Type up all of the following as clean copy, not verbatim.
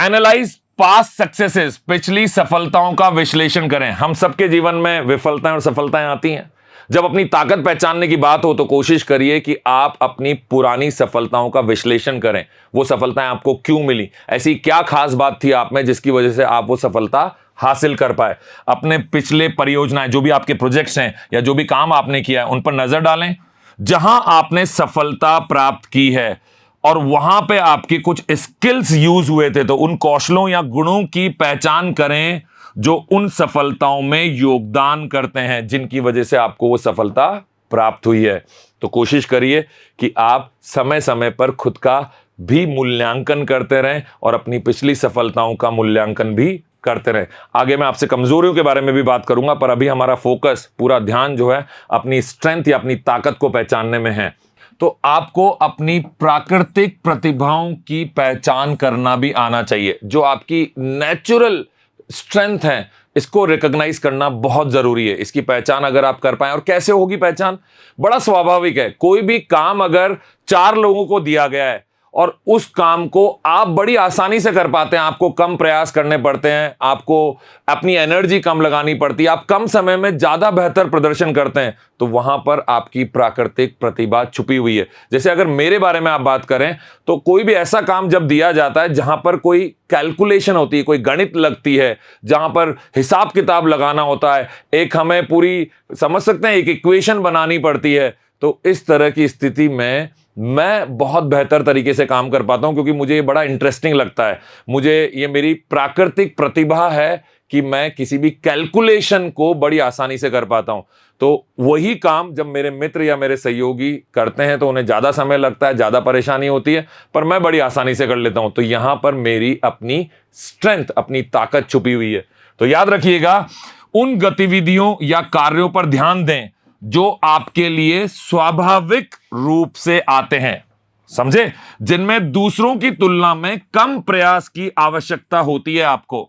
Analyse past successes, पिछली सफलताओं का विश्लेषण करें। हम सबके जीवन में विफलताएं और सफलताएं आती हैं। जब अपनी ताकत पहचानने की बात हो तो कोशिश करिए कि आप अपनी पुरानी सफलताओं का विश्लेषण करें। वो सफलताएं आपको क्यों मिली, ऐसी क्या खास बात थी आप में जिसकी वजह से आप वो सफलता हासिल कर पाए। अपने पिछले परियोजनाएं, जो भी आपके प्रोजेक्ट्स हैं या जो भी काम आपने किया है, उन पर नजर डालें जहां आपने सफलता प्राप्त की है और वहां पे आपके कुछ स्किल्स यूज हुए थे, तो उन कौशलों या गुणों की पहचान करें जो उन सफलताओं में योगदान करते हैं जिनकी वजह से आपको वो सफलता प्राप्त हुई है। तो कोशिश करिए कि आप समय समय पर खुद का भी मूल्यांकन करते रहें और अपनी पिछली सफलताओं का मूल्यांकन भी करते रहें। आगे मैं आपसे कमजोरियों के बारे में भी बात करूंगा, पर अभी हमारा फोकस, पूरा ध्यान जो है अपनी स्ट्रेंथ या अपनी ताकत को पहचानने में है। तो आपको अपनी प्राकृतिक प्रतिभाओं की पहचान करना भी आना चाहिए। जो आपकी नेचुरल स्ट्रेंथ है, इसको रिकॉग्नाइज करना बहुत जरूरी है। इसकी पहचान अगर आप कर पाए, और कैसे होगी पहचान, बड़ा स्वाभाविक है। कोई भी काम अगर 4 लोगों को दिया गया है और उस काम को आप बड़ी आसानी से कर पाते हैं, आपको कम प्रयास करने पड़ते हैं, आपको अपनी एनर्जी कम लगानी पड़ती है, आप कम समय में ज्यादा बेहतर प्रदर्शन करते हैं, तो वहां पर आपकी प्राकृतिक प्रतिभा छुपी हुई है। जैसे अगर मेरे बारे में आप बात करें तो कोई भी ऐसा काम जब दिया जाता है जहां पर कोई कैलकुलेशन होती है, कोई गणित लगती है, जहां पर हिसाब किताब लगाना होता है, एक हमें पूरी समझ सकते हैं एक इक्वेशन बनानी पड़ती है, तो इस तरह की स्थिति में मैं बहुत बेहतर तरीके से काम कर पाता हूं, क्योंकि मुझे ये बड़ा इंटरेस्टिंग लगता है। मुझे ये मेरी प्राकृतिक प्रतिभा है कि मैं किसी भी कैलकुलेशन को बड़ी आसानी से कर पाता हूं। तो वही काम जब मेरे मित्र या मेरे सहयोगी करते हैं तो उन्हें ज्यादा समय लगता है, ज्यादा परेशानी होती है, पर मैं बड़ी आसानी से कर लेता हूं। तो यहां पर मेरी अपनी स्ट्रेंथ, अपनी ताकत छुपी हुई है। तो याद रखिएगा, उन गतिविधियों या कार्यों पर ध्यान दें जो आपके लिए स्वाभाविक रूप से आते हैं, समझे, जिनमें दूसरों की तुलना में कम प्रयास की आवश्यकता होती है आपको।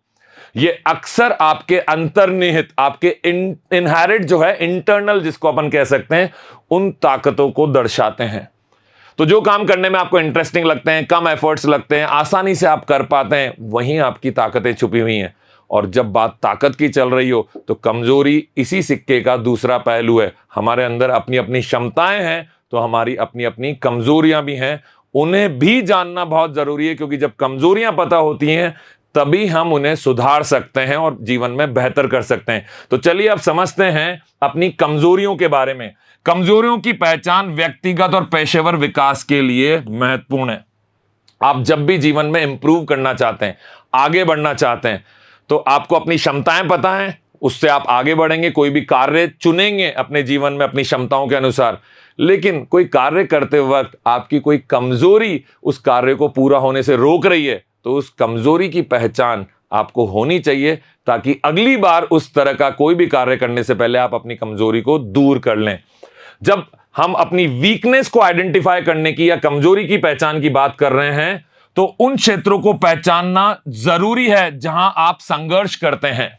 ये अक्सर आपके अंतर्निहित, आपके इनहेरिट जो है, इंटरनल जिसको अपन कह सकते हैं, उन ताकतों को दर्शाते हैं। तो जो काम करने में आपको इंटरेस्टिंग लगते हैं, कम एफर्ट्स लगते हैं, आसानी से आप कर पाते हैं, वहीं आपकी ताकतें छुपी हुई हैं। और जब बात ताकत की चल रही हो तो कमजोरी इसी सिक्के का दूसरा पहलू है। हमारे अंदर अपनी अपनी क्षमताएं हैं तो हमारी अपनी अपनी कमजोरियां भी हैं, उन्हें भी जानना बहुत जरूरी है, क्योंकि जब कमजोरियां पता होती हैं तभी हम उन्हें सुधार सकते हैं और जीवन में बेहतर कर सकते हैं। तो चलिए अब समझते हैं अपनी कमजोरियों के बारे में। कमजोरियों की पहचान व्यक्तिगत और पेशेवर विकास के लिए महत्वपूर्ण है। आप जब भी जीवन में इंप्रूव करना चाहते हैं, आगे बढ़ना चाहते हैं, तो आपको अपनी क्षमताएं पता हैं, उससे आप आगे बढ़ेंगे, कोई भी कार्य चुनेंगे अपने जीवन में अपनी क्षमताओं के अनुसार। लेकिन कोई कार्य करते वक्त आपकी कोई कमजोरी उस कार्य को पूरा होने से रोक रही है, तो उस कमजोरी की पहचान आपको होनी चाहिए, ताकि अगली बार उस तरह का कोई भी कार्य करने से पहले आप अपनी कमजोरी को दूर कर लें। जब हम अपनी वीकनेस को आइडेंटिफाई करने की या कमजोरी की पहचान की बात कर रहे हैं, तो उन क्षेत्रों को पहचानना जरूरी है जहां आप संघर्ष करते हैं।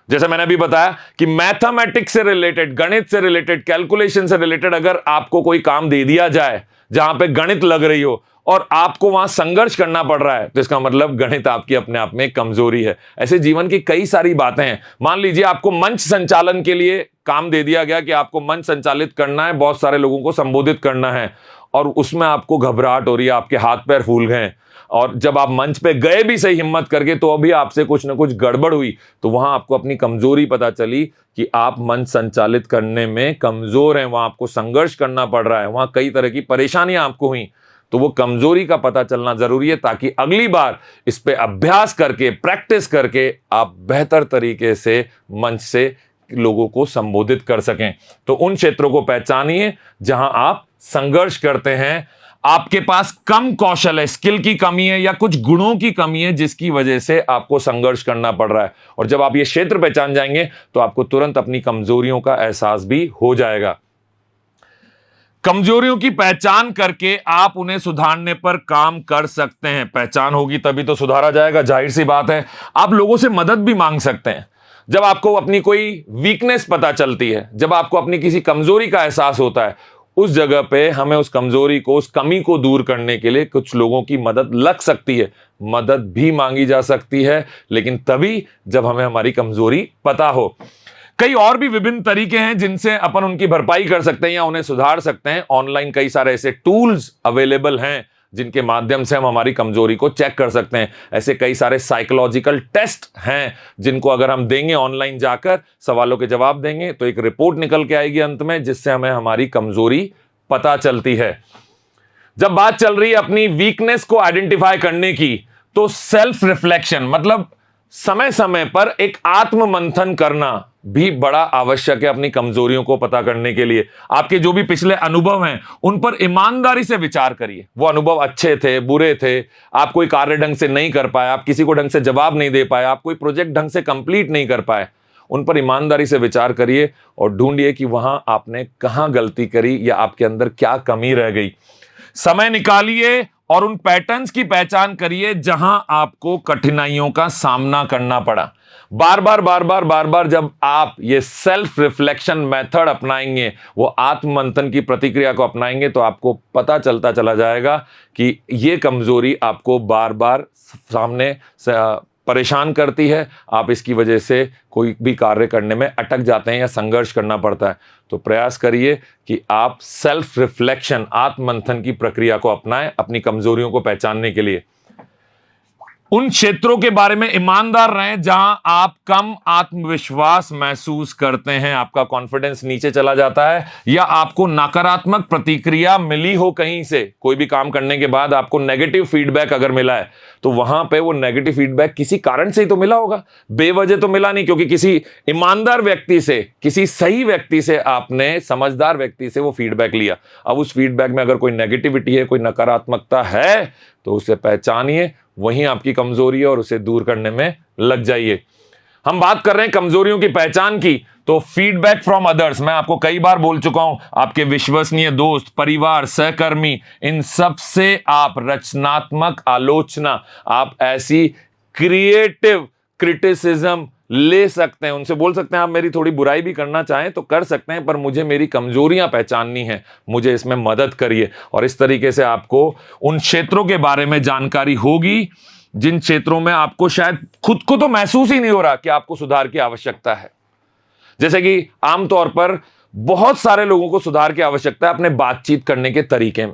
जैसे मैंने अभी बताया कि मैथमेटिक्स से रिलेटेड, गणित से रिलेटेड, कैलकुलेशन से रिलेटेड अगर आपको कोई काम दे दिया जाए जहां पे गणित लग रही हो और आपको वहां संघर्ष करना पड़ रहा है, तो इसका मतलब गणित आपकी अपने आप में कमजोरी है। ऐसे जीवन की कई सारी बातें हैं। मान लीजिए आपको मंच संचालन के लिए काम दे दिया गया कि आपको मंच संचालित करना है, बहुत सारे लोगों को संबोधित करना है, और उसमें आपको घबराहट हो रही है, आपके हाथ पैर फूल गए, और जब आप मंच पे गए भी सही हिम्मत करके तो अभी आपसे कुछ ना कुछ गड़बड़ हुई, तो वहां आपको अपनी कमजोरी पता चली कि आप मंच संचालित करने में कमजोर हैं, वहां आपको संघर्ष करना पड़ रहा है, वहां कई तरह की परेशानियां आपको हुई। तो वो कमजोरी का पता चलना जरूरी है, ताकि अगली बार इस पे अभ्यास करके, प्रैक्टिस करके आप बेहतर तरीके से मंच से लोगों को संबोधित कर सकें। तो उन क्षेत्रों को पहचानिए जहां आप संघर्ष करते हैं, आपके पास कम कौशल है, स्किल की कमी है या कुछ गुणों की कमी है जिसकी वजह से आपको संघर्ष करना पड़ रहा है। और जब आप ये क्षेत्र पहचान जाएंगे तो आपको तुरंत अपनी कमजोरियों का एहसास भी हो जाएगा। कमजोरियों की पहचान करके आप उन्हें सुधारने पर काम कर सकते हैं। पहचान होगी तभी तो सुधारा जाएगा, जाहिर सी बात है। आप लोगों से मदद भी मांग सकते हैं। जब आपको अपनी कोई वीकनेस पता चलती है, जब आपको अपनी किसी कमजोरी का एहसास होता है, उस जगह पे हमें उस कमजोरी को, उस कमी को दूर करने के लिए कुछ लोगों की मदद लग सकती है। मदद भी मांगी जा सकती है, लेकिन तभी जब हमें हमारी कमजोरी पता हो। कई और भी विभिन्न तरीके हैं जिनसे अपन उनकी भरपाई कर सकते हैं या उन्हें सुधार सकते हैं। ऑनलाइन कई सारे ऐसे टूल्स अवेलेबल हैं जिनके माध्यम से हम हमारी कमजोरी को चेक कर सकते हैं। ऐसे कई सारे साइकोलॉजिकल टेस्ट हैं जिनको अगर हम देंगे, ऑनलाइन जाकर सवालों के जवाब देंगे, तो एक रिपोर्ट निकल के आएगी अंत में, जिससे हमें हमारी कमजोरी पता चलती है। जब बात चल रही है अपनी वीकनेस को आइडेंटिफाई करने की, तो सेल्फ रिफ्लेक्शन मतलब समय समय पर एक आत्म मंथन करना भी बड़ा आवश्यक है अपनी कमजोरियों को पता करने के लिए। आपके जो भी पिछले अनुभव हैं उन पर ईमानदारी से विचार करिए। वो अनुभव अच्छे थे, बुरे थे, आप कोई कार्य ढंग से नहीं कर पाए, आप किसी को ढंग से जवाब नहीं दे पाए, आप कोई प्रोजेक्ट ढंग से कंप्लीट नहीं कर पाए, उन पर ईमानदारी से विचार करिए और ढूंढिए कि वहां आपने कहां गलती करी या आपके अंदर क्या कमी रह गई। समय निकालिए और उन पैटर्न्स की पहचान करिए जहां आपको कठिनाइयों का सामना करना पड़ा। बार बार जब आप ये सेल्फ रिफ्लेक्शन मेथड अपनाएंगे, वो आत्म मंथन की प्रतिक्रिया को अपनाएंगे, तो आपको पता चलता चला जाएगा कि ये कमजोरी आपको बार बार सामने परेशान करती है। आप इसकी वजह से कोई भी कार्य करने में अटक जाते हैं या संघर्ष करना पड़ता है। तो प्रयास करिए कि आप सेल्फ रिफ्लेक्शन, आत्ममंथन की प्रक्रिया को अपनाएं अपनी कमजोरियों को पहचानने के लिए। उन क्षेत्रों के बारे में ईमानदार रहें जहां आप कम आत्मविश्वास महसूस करते हैं, आपका कॉन्फिडेंस नीचे चला जाता है, या आपको नकारात्मक प्रतिक्रिया मिली हो कहीं से, कोई भी काम करने के बाद आपको नेगेटिव फीडबैक अगर मिला है, तो वहां पे वो नेगेटिव फीडबैक किसी कारण से ही तो मिला होगा, बेवजह तो मिला नहीं, क्योंकि किसी ईमानदार व्यक्ति से, किसी सही व्यक्ति से, आपने समझदार व्यक्ति से वो फीडबैक लिया। अब उस फीडबैक में अगर कोई नेगेटिविटी है, कोई नकारात्मकता है, तो उसे पहचानिए, वहीं आपकी कमजोरी है और उसे दूर करने में लग जाइए। हम बात कर रहे हैं कमजोरियों की पहचान की, तो फीडबैक फ्रॉम अदर्स, मैं आपको कई बार बोल चुका हूं, आपके विश्वसनीय दोस्त, परिवार, सहकर्मी, इन सब से आप रचनात्मक आलोचना, आप ऐसी क्रिएटिव क्रिटिसिज्म ले सकते हैं। उनसे बोल सकते हैं आप मेरी थोड़ी बुराई भी करना चाहें तो कर सकते हैं, पर मुझे मेरी कमजोरियां पहचाननी है, मुझे इसमें मदद करिए। और इस तरीके से आपको उन क्षेत्रों के बारे में जानकारी होगी जिन क्षेत्रों में आपको शायद खुद को तो महसूस ही नहीं हो रहा कि आपको सुधार की आवश्यकता है। जैसे कि आमतौर पर बहुत सारे लोगों को सुधार की आवश्यकता है अपने बातचीत करने के तरीके में,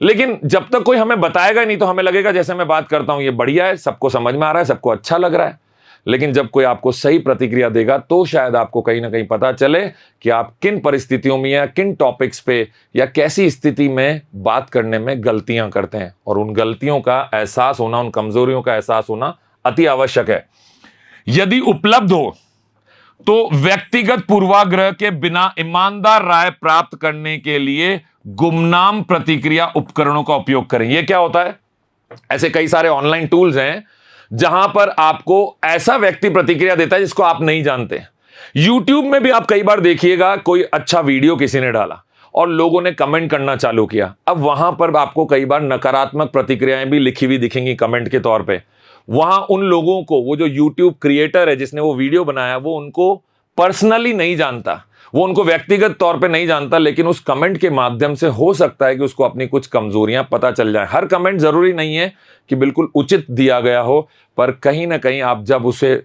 लेकिन जब तक कोई हमें बताएगा नहीं तो हमें लगेगा जैसे मैं बात करता हूं ये बढ़िया है, सबको समझ में आ रहा है, सबको अच्छा लग रहा है। लेकिन जब कोई आपको सही प्रतिक्रिया देगा तो शायद आपको कहीं ना कहीं पता चले कि आप किन परिस्थितियों में या किन टॉपिक्स पे या कैसी स्थिति में बात करने में गलतियां करते हैं। और उन गलतियों का एहसास होना, उन कमजोरियों का एहसास होना अति आवश्यक है। यदि उपलब्ध हो तो व्यक्तिगत पूर्वाग्रह के बिना ईमानदार राय प्राप्त करने के लिए गुमनाम प्रतिक्रिया उपकरणों का उपयोग करें। यह क्या होता है? ऐसे कई सारे ऑनलाइन टूल्स हैं जहां पर आपको ऐसा व्यक्ति प्रतिक्रिया देता है जिसको आप नहीं जानते। YouTube में भी आप कई बार देखिएगा, कोई अच्छा वीडियो किसी ने डाला और लोगों ने कमेंट करना चालू किया। अब वहां पर आपको कई बार नकारात्मक प्रतिक्रियाएं भी लिखी हुई दिखेंगी कमेंट के तौर पे। वहां उन लोगों को, वो जो YouTube क्रिएटर है जिसने वो वीडियो बनाया, वो उनको पर्सनली नहीं जानता, वो उनको व्यक्तिगत तौर पे नहीं जानता, लेकिन उस कमेंट के माध्यम से हो सकता है कि उसको अपनी कुछ कमजोरियां पता चल जाए। हर कमेंट जरूरी नहीं है कि बिल्कुल उचित दिया गया हो, पर कहीं ना कहीं आप जब उसे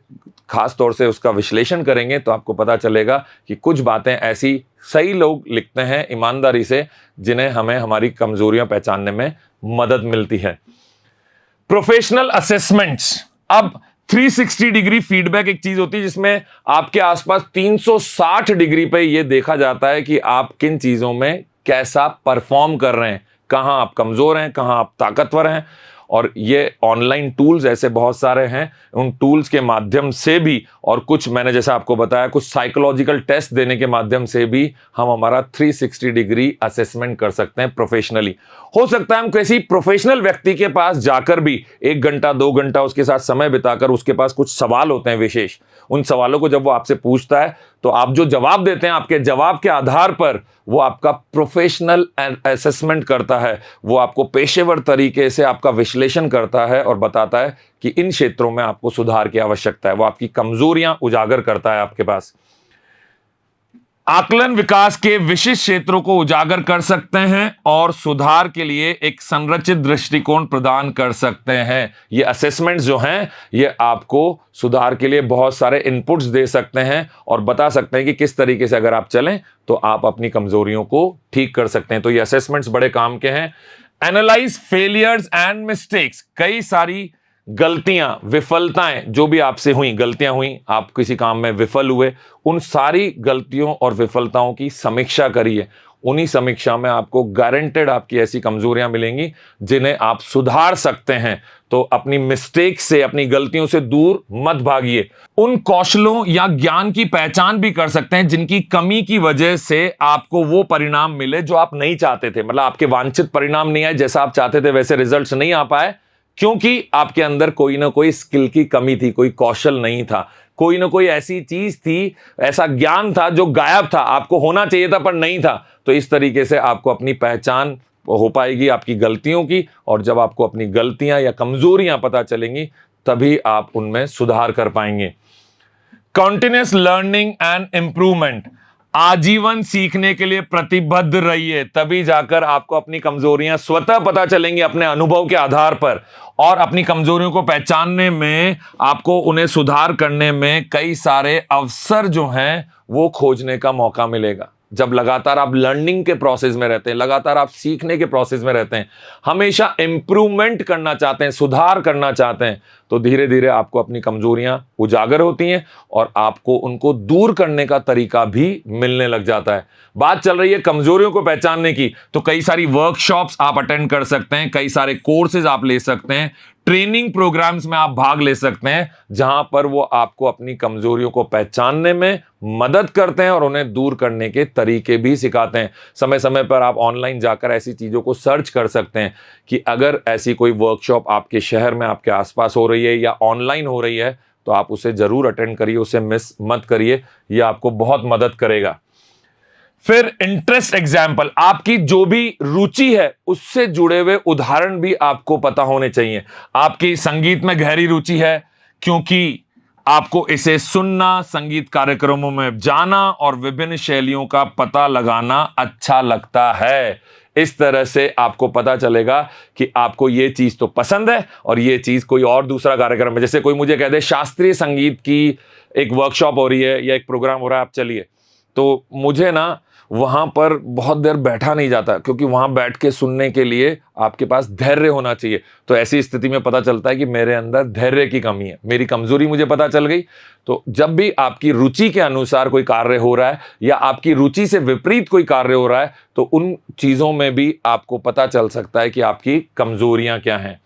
खास तौर से उसका विश्लेषण करेंगे तो आपको पता चलेगा कि कुछ बातें ऐसी सही लोग लिखते हैं ईमानदारी से, जिन्हें हमें हमारी कमजोरियां पहचानने में मदद मिलती है। Professional assessments. अब 360 डिग्री फीडबैक एक चीज होती है जिसमें आपके आसपास 360 डिग्री पे यह देखा जाता है कि आप किन चीजों में कैसा परफॉर्म कर रहे हैं, कहां आप कमजोर हैं, कहां आप ताकतवर हैं। और ये ऑनलाइन टूल्स ऐसे बहुत सारे हैं, उन टूल्स के माध्यम से भी, और कुछ मैंने जैसा आपको बताया, कुछ साइकोलॉजिकल टेस्ट देने के माध्यम से भी हम हमारा 360 डिग्री असेसमेंट कर सकते हैं प्रोफेशनली। हो सकता है हम किसी प्रोफेशनल व्यक्ति के पास जाकर भी 1 घंटा 2 घंटा उसके साथ समय बिताकर, उसके पास कुछ सवाल होते हैं विशेष, उन सवालों को जब वो आपसे पूछता है तो आप जो जवाब देते हैं, आपके जवाब के आधार पर वो आपका प्रोफेशनल असेसमेंट करता है, वो आपको पेशेवर तरीके से आपका विश्लेषण करता है और बताता है कि इन क्षेत्रों में आपको सुधार की आवश्यकता है। वो आपकी कमजोरियां उजागर करता है आपके पास। आकलन विकास के विशिष्ट क्षेत्रों को उजागर कर सकते हैं और सुधार के लिए एक संरचित दृष्टिकोण प्रदान कर सकते हैं। ये असेसमेंट्स जो हैं ये आपको सुधार के लिए बहुत सारे इनपुट्स दे सकते हैं और बता सकते हैं कि किस तरीके से अगर आप चलें तो आप अपनी कमजोरियों को ठीक कर सकते हैं। तो ये असेसमेंट्स बड़े काम के हैं। एनालाइज फेलियर्स एंड मिस्टेक्स, कई सारी गलतियां, विफलताएं जो भी आपसे हुई, गलतियां हुई, आप किसी काम में विफल हुए, उन सारी गलतियों और विफलताओं की समीक्षा करिए। उन्हीं समीक्षा में आपको गारंटेड आपकी ऐसी कमजोरियां मिलेंगी जिन्हें आप सुधार सकते हैं। तो अपनी मिस्टेक से, अपनी गलतियों से दूर मत भागिए। उन कौशलों या ज्ञान की पहचान भी कर सकते हैं जिनकी कमी की वजह से आपको वो परिणाम मिले जो आप नहीं चाहते थे। मतलब आपके वांछित परिणाम नहीं आए, जैसा आप चाहते थे वैसे रिजल्ट्स नहीं आ पाए, क्योंकि आपके अंदर कोई ना कोई स्किल की कमी थी, कोई कौशल नहीं था, कोई ना कोई ऐसी चीज थी, ऐसा ज्ञान था जो गायब था, आपको होना चाहिए था पर नहीं था। तो इस तरीके से आपको अपनी पहचान हो पाएगी आपकी गलतियों की, और जब आपको अपनी गलतियां या कमजोरियां पता चलेंगी तभी आप उनमें सुधार कर पाएंगे। कंटिन्यूअस लर्निंग एंड इंप्रूवमेंट, आजीवन सीखने के लिए प्रतिबद्ध रहिए, तभी जाकर आपको अपनी कमजोरियां स्वतः पता चलेंगी अपने अनुभव के आधार पर, और अपनी कमजोरियों को पहचानने में, आपको उन्हें सुधार करने में कई सारे अवसर जो हैं वो खोजने का मौका मिलेगा। जब लगातार आप लर्निंग के प्रोसेस में रहते हैं, लगातार आप सीखने के प्रोसेस में रहते हैं, हमेशा इंप्रूवमेंट करना चाहते हैं, सुधार करना चाहते हैं, तो धीरे धीरे आपको अपनी कमजोरियां उजागर होती हैं और आपको उनको दूर करने का तरीका भी मिलने लग जाता है। बात चल रही है कमजोरियों को पहचानने की, तो कई सारी वर्कशॉप्स आप अटेंड कर सकते हैं, कई सारे कोर्सेज आप ले सकते हैं, ट्रेनिंग प्रोग्राम्स में आप भाग ले सकते हैं, जहां पर वो आपको अपनी कमजोरियों को पहचानने में मदद करते हैं और उन्हें दूर करने के तरीके भी सिखाते हैं। समय समय पर आप ऑनलाइन जाकर ऐसी चीजों को सर्च कर सकते हैं कि अगर ऐसी कोई वर्कशॉप आपके शहर में, आपके आसपास हो रही है या ऑनलाइन हो रही है, तो आप उसे जरूर अटेंड करिए, उसे मिस मत करिए, यह आपको बहुत मदद करेगा। फिर इंटरेस्ट एग्जाम्पल, आपकी जो भी रुचि है उससे जुड़े हुए उदाहरण भी आपको पता होने चाहिए। आपकी संगीत में गहरी रुचि है क्योंकि आपको इसे सुनना, संगीत कार्यक्रमों में जाना और विभिन्न शैलियों का पता लगाना अच्छा लगता है। इस तरह से आपको पता चलेगा कि आपको ये चीज तो पसंद है और ये चीज कोई और दूसरा कार्यक्रम है। जैसे कोई मुझे कह दे शास्त्रीय संगीत की एक वर्कशॉप हो रही है या एक प्रोग्राम हो रहा है, आप चलिए, तो मुझे ना वहां पर बहुत देर बैठा नहीं जाता, क्योंकि वहां बैठ के सुनने के लिए आपके पास धैर्य होना चाहिए। तो ऐसी स्थिति में पता चलता है कि मेरे अंदर धैर्य की कमी है, मेरी कमजोरी मुझे पता चल गई। तो जब भी आपकी रुचि के अनुसार कोई कार्य हो रहा है या आपकी रुचि से विपरीत कोई कार्य हो रहा है, तो उन चीजों में भी आपको पता चल सकता है कि आपकी कमजोरियां क्या हैं।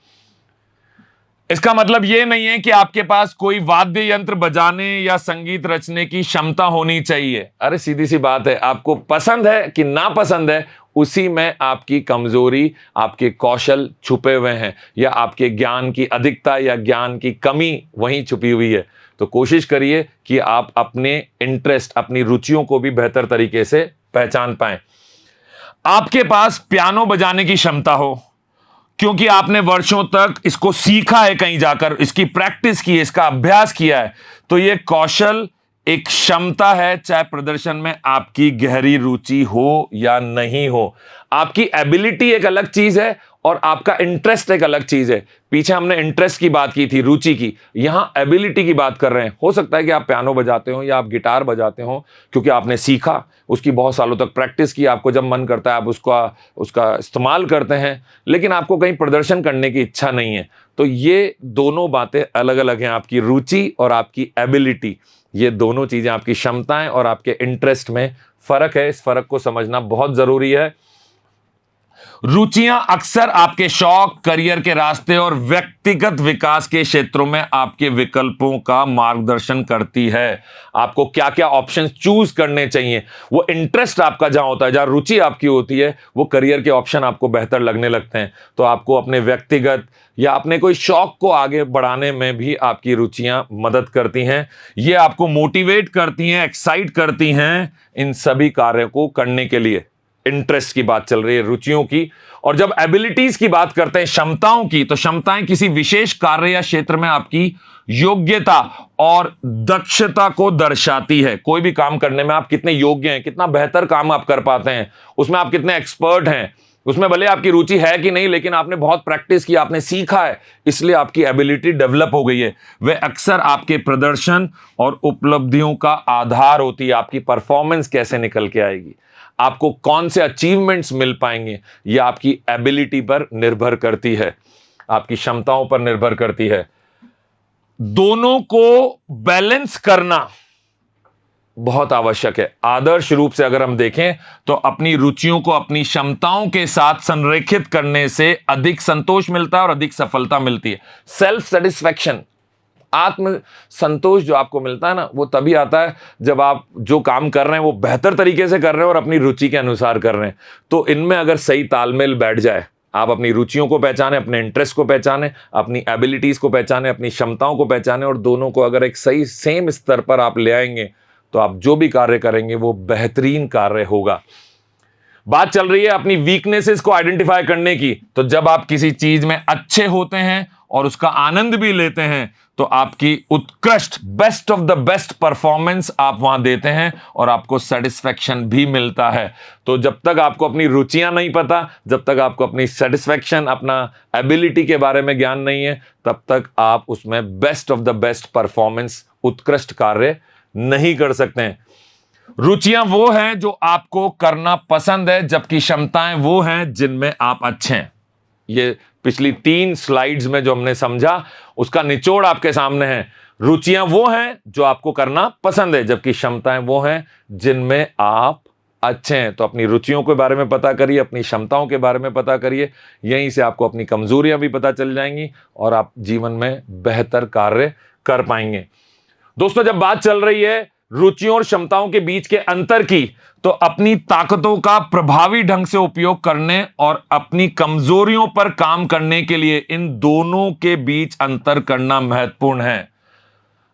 इसका मतलब यह नहीं है कि आपके पास कोई वाद्य यंत्र बजाने या संगीत रचने की क्षमता होनी चाहिए। अरे सीधी सी बात है, आपको पसंद है कि नापसंद है, उसी में आपकी कमजोरी, आपके कौशल छुपे हुए हैं, या आपके ज्ञान की अधिकता या ज्ञान की कमी वहीं छुपी हुई है। तो कोशिश करिए कि आप अपने इंटरेस्ट, अपनी रुचियों को भी बेहतर तरीके से पहचान पाएं। आपके पास पियानो बजाने की क्षमता हो क्योंकि आपने वर्षों तक इसको सीखा है, कहीं जाकर इसकी प्रैक्टिस की है, इसका अभ्यास किया है, तो यह कौशल एक क्षमता है, चाहे प्रदर्शन में आपकी गहरी रुचि हो या नहीं हो। आपकी एबिलिटी एक अलग चीज है और आपका इंटरेस्ट एक अलग चीज है। पीछे हमने इंटरेस्ट की बात की थी, रुचि की, यहां एबिलिटी की बात कर रहे हैं। हो सकता है कि आप पियानो बजाते हो या आप गिटार बजाते हो क्योंकि आपने सीखा, उसकी बहुत सालों तक प्रैक्टिस की, आपको जब मन करता है आप उसका इस्तेमाल करते हैं, लेकिन आपको कहीं प्रदर्शन करने की इच्छा नहीं है। तो ये दोनों बातें अलग अलग हैं, आपकी रुचि और आपकी एबिलिटी, ये दोनों चीजें, आपकी क्षमताएं और आपके इंटरेस्ट में फर्क है। इस फर्क को समझना बहुत जरूरी है। रुचियां अक्सर आपके शौक, करियर के रास्ते और व्यक्तिगत विकास के क्षेत्रों में आपके विकल्पों का मार्गदर्शन करती है। आपको क्या क्या ऑप्शंस चूज करने चाहिए, वो इंटरेस्ट आपका जहां होता है, जहां रुचि आपकी होती है, वो करियर के ऑप्शन आपको बेहतर लगने लगते हैं। तो आपको अपने व्यक्तिगत या अपने कोई शौक को आगे बढ़ाने में भी आपकी रुचियां मदद करती हैं। ये आपको मोटिवेट करती हैं, एक्साइट करती हैं इन सभी कार्यों को करने के लिए। इंटरेस्ट की बात चल रही है, रुचियों की। और जब एबिलिटीज की बात करते हैं, क्षमताओं की, तो क्षमताएं किसी विशेष कार्य या क्षेत्र में आपकी योग्यता और दक्षता को दर्शाती है। कोई भी काम करने में आप कितने योग्य हैं, कितना बेहतर काम आप कर पाते हैं, उसमें आप कितने एक्सपर्ट हैं, उसमें भले आपकी रुचि है कि नहीं, लेकिन आपने बहुत प्रैक्टिस की, आपने सीखा है, इसलिए आपकी एबिलिटी डेवलप हो गई है। वे अक्सर आपके प्रदर्शन और उपलब्धियों का आधार होती है। आपकी परफॉर्मेंस कैसे निकल के आएगी, आपको कौन से अचीवमेंट्स मिल पाएंगे, यह आपकी एबिलिटी पर निर्भर करती है, आपकी क्षमताओं पर निर्भर करती है। दोनों को बैलेंस करना बहुत आवश्यक है। आदर्श रूप से अगर हम देखें तो अपनी रुचियों को अपनी क्षमताओं के साथ संरेखित करने से अधिक संतोष मिलता है और अधिक सफलता मिलती है। सेल्फ सेटिस्फैक्शन, आत्म संतोष जो आपको मिलता है ना, वो तभी आता है जब आप जो काम कर रहे हैं वो बेहतर तरीके से कर रहे हैं और अपनी रुचि के अनुसार कर रहे हैं। तो इनमें अगर सही तालमेल बैठ जाए, आप अपनी रुचियों को पहचाने, अपने इंटरेस्ट को पहचाने, अपनी एबिलिटीज को पहचाने, अपनी क्षमताओं को पहचाने, और दोनों को अगर एक सही सेम स्तर पर आप ले आएंगे तो आप जो भी कार्य करेंगे वो बेहतरीन कार्य होगा। बात चल रही है अपनी वीकनेसेस को आइडेंटिफाई करने की। तो जब आप किसी चीज में अच्छे होते हैं और उसका आनंद भी लेते हैं तो आपकी उत्कृष्ट best of the best performance आप वहां देते हैं और आपको सेटिस्फैक्शन भी मिलता है। तो जब तक आपको अपनी रुचियां नहीं पता, जब तक आपको अपनी सेटिस्फैक्शन, अपना एबिलिटी के बारे में ज्ञान नहीं है, तब तक आप उसमें best of the best performance, उत्कृष्ट कार्य नहीं कर सकते हैं। रुचियां वो हैं जो आपको करना पसंद है, जबकि क्षमताएं वो हैं जिनमें आप अच्छे हैं। ये पिछली 3 स्लाइड्स में जो हमने समझा उसका निचोड़ आपके सामने है। रुचियां वो हैं जो आपको करना पसंद है, जबकि क्षमताएं वो हैं जिनमें आप अच्छे हैं। तो अपनी रुचियों के बारे में पता करिए, अपनी क्षमताओं के बारे में पता करिए, यहीं से आपको अपनी कमजोरियां भी पता चल जाएंगी और आप जीवन में बेहतर कार्य कर पाएंगे। दोस्तों, जब बात चल रही है रुचियों और क्षमताओं के बीच के अंतर की, तो अपनी ताकतों का प्रभावी ढंग से उपयोग करने और अपनी कमजोरियों पर काम करने के लिए इन दोनों के बीच अंतर करना महत्वपूर्ण है।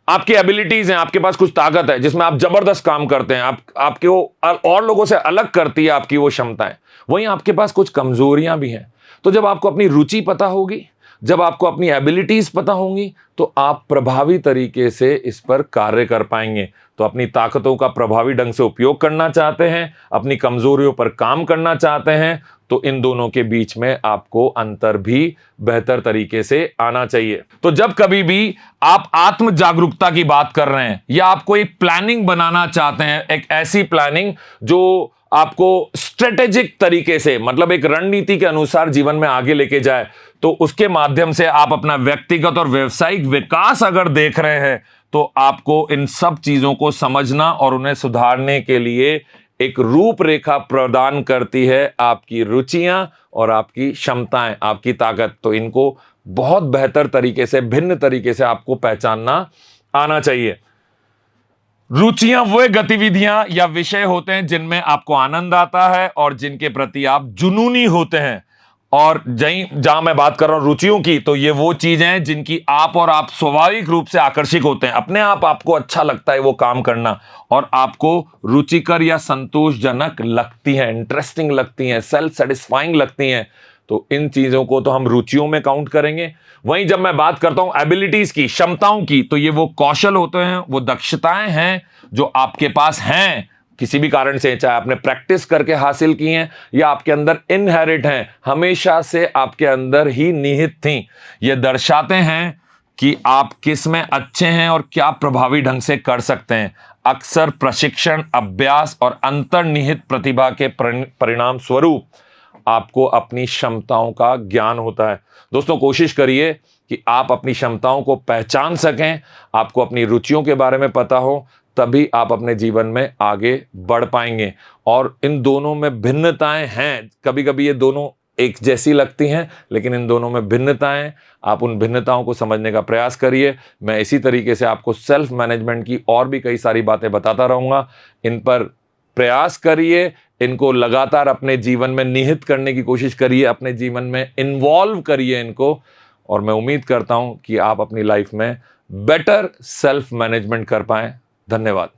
आपकी एबिलिटीज हैं, आपके पास कुछ ताकत है जिसमें आप जबरदस्त काम करते हैं, आपके वो और लोगों से अलग करती है आपकी वो क्षमताएं। वहीं आपके पास कुछ कमजोरियां भी हैं। तो जब आपको अपनी रुचि पता होगी, जब आपको अपनी एबिलिटीज पता होंगी, तो आप प्रभावी तरीके से इस पर कार्य कर पाएंगे। तो अपनी ताकतों का प्रभावी ढंग से उपयोग करना चाहते हैं, अपनी कमजोरियों पर काम करना चाहते हैं, तो इन दोनों के बीच में आपको अंतर भी बेहतर तरीके से आना चाहिए। तो जब कभी भी आप आत्म जागरूकता की बात कर रहे हैं या आपको एक प्लानिंग बनाना चाहते हैं, एक ऐसी प्लानिंग जो आपको स्ट्रेटेजिक तरीके से, मतलब एक रणनीति के अनुसार जीवन में आगे लेके जाए, तो उसके माध्यम से आप अपना व्यक्तिगत और व्यावसायिक विकास अगर देख रहे हैं, तो आपको इन सब चीजों को समझना और उन्हें सुधारने के लिए एक रूपरेखा प्रदान करती है आपकी रुचियां और आपकी क्षमताएं, आपकी ताकत। तो इनको बहुत बेहतर तरीके से, भिन्न तरीके से आपको पहचानना आना चाहिए। रुचियां वो गतिविधियां या विषय होते हैं जिनमें आपको आनंद आता है और जिनके प्रति आप जुनूनी होते हैं। और जहां मैं बात कर रहा हूं रुचियों की, तो ये वो चीजें हैं जिनकी आप स्वाभाविक रूप से आकर्षित होते हैं, अपने आप आपको अच्छा लगता है वो काम करना, और आपको रुचिकर या संतोषजनक लगती हैं, इंटरेस्टिंग लगती हैं, सेल्फ सेटिस्फाइंग लगती हैं। तो इन चीजों को तो हम रुचियों में काउंट करेंगे। वहीं जब मैं बात करता हूं एबिलिटीज की, क्षमताओं की, तो ये वो कौशल होते हैं, वो दक्षताएं हैं जो आपके पास हैं किसी भी कारण से, चाहे आपने प्रैक्टिस करके हासिल की हैं या आपके अंदर इनहेरिट हैं, हमेशा से आपके अंदर ही निहित थी। ये दर्शाते हैं कि आप किस में अच्छे हैं और क्या प्रभावी ढंग से कर सकते हैं। अक्सर प्रशिक्षण, अभ्यास और अंतर्निहित प्रतिभा के परिणाम स्वरूप आपको अपनी क्षमताओं का ज्ञान होता है। दोस्तों, कोशिश करिए कि आप अपनी क्षमताओं को पहचान सकें, आपको अपनी रुचियों के बारे में पता हो, तभी आप अपने जीवन में आगे बढ़ पाएंगे। और इन दोनों में भिन्नताएं हैं, कभी कभी ये दोनों एक जैसी लगती हैं, लेकिन इन दोनों में भिन्नताएं, आप उन भिन्नताओं को समझने का प्रयास करिए। मैं इसी तरीके से आपको सेल्फ मैनेजमेंट की और भी कई सारी बातें बताता रहूँगा। इन पर प्रयास करिए, इनको लगातार अपने जीवन में निहित करने की कोशिश करिए, अपने जीवन में इन्वॉल्व करिए इनको, और मैं उम्मीद करता हूं कि आप अपनी लाइफ में बेटर सेल्फ मैनेजमेंट कर पाएं। धन्यवाद।